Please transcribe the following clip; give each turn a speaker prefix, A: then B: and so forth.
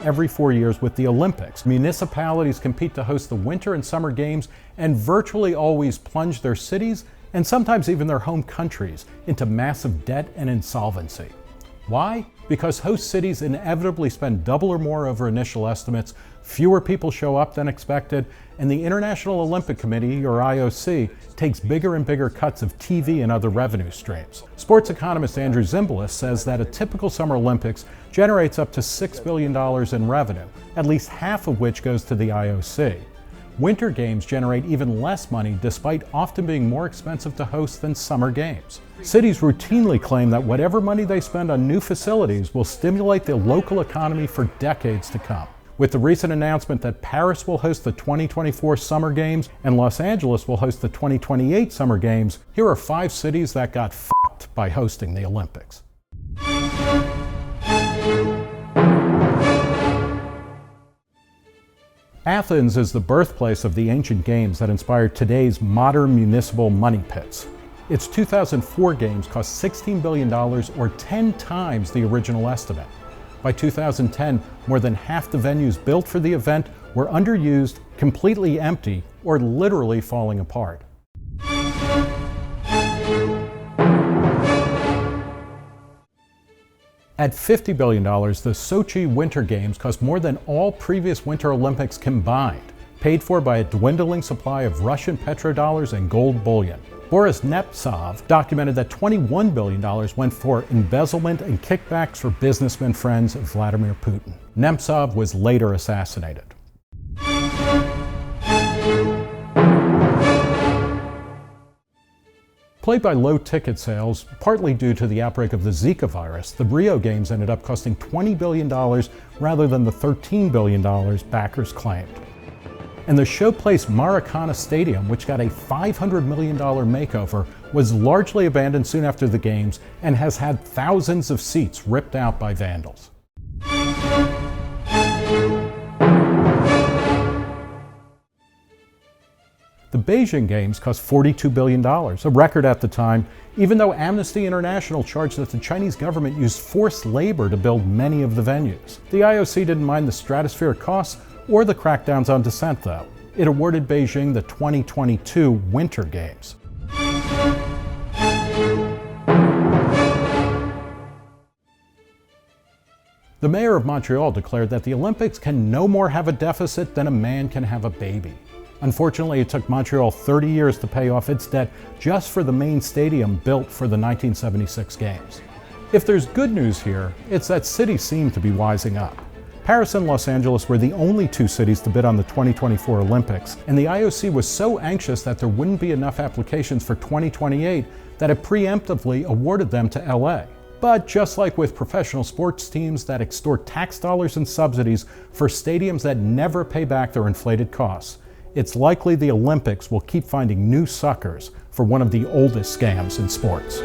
A: every 4 years with the Olympics. Municipalities compete to host the Winter and Summer Games and virtually always plunge their cities, and sometimes even their home countries, into massive debt and insolvency. Why? Because host cities inevitably spend double or more over initial estimates, fewer people show up than expected, and the International Olympic Committee, or IOC, takes bigger and bigger cuts of TV and other revenue streams. Sports economist Andrew Zimbalist says that a typical Summer Olympics generates up to $6 billion in revenue, at least half of which goes to the IOC. Winter Games generate even less money despite often being more expensive to host than Summer Games. Cities routinely claim that whatever money they spend on new facilities will stimulate the local economy for decades to come. With the recent announcement that Paris will host the 2024 Summer Games and Los Angeles will host the 2028 Summer Games, here are 5 cities that got f***ed by hosting the Olympics. Athens is the birthplace of the ancient games that inspired today's modern municipal money pits. Its 2004 games cost $16 billion, or 10 times the original estimate. By 2010, more than half the venues built for the event were underused, completely empty, or literally falling apart. At $50 billion, the Sochi Winter Games cost more than all previous Winter Olympics combined, paid for by a dwindling supply of Russian petrodollars and gold bullion. Boris Nemtsov documented that $21 billion went for embezzlement and kickbacks for businessmen friends of Vladimir Putin. Nemtsov was later assassinated. Plagued by low ticket sales, partly due to the outbreak of the Zika virus, the Rio Games ended up costing $20 billion rather than the $13 billion backers claimed. And the showplace Maracana Stadium, which got a $500 million makeover, was largely abandoned soon after the Games and has had thousands of seats ripped out by vandals. The Beijing Games cost $42 billion, a record at the time, even though Amnesty International charged that the Chinese government used forced labor to build many of the venues. The IOC didn't mind the stratospheric costs or the crackdowns on dissent, though. It awarded Beijing the 2022 Winter Games. The mayor of Montreal declared that the Olympics can no more have a deficit than a man can have a baby. Unfortunately, it took Montreal 30 years to pay off its debt just for the main stadium built for the 1976 Games. If there's good news here, it's that cities seem to be wising up. Paris and Los Angeles were the only 2 cities to bid on the 2024 Olympics, and the IOC was so anxious that there wouldn't be enough applications for 2028 that it preemptively awarded them to LA. But just like with professional sports teams that extort tax dollars and subsidies for stadiums that never pay back their inflated costs, it's likely the Olympics will keep finding new suckers for one of the oldest scams in sports.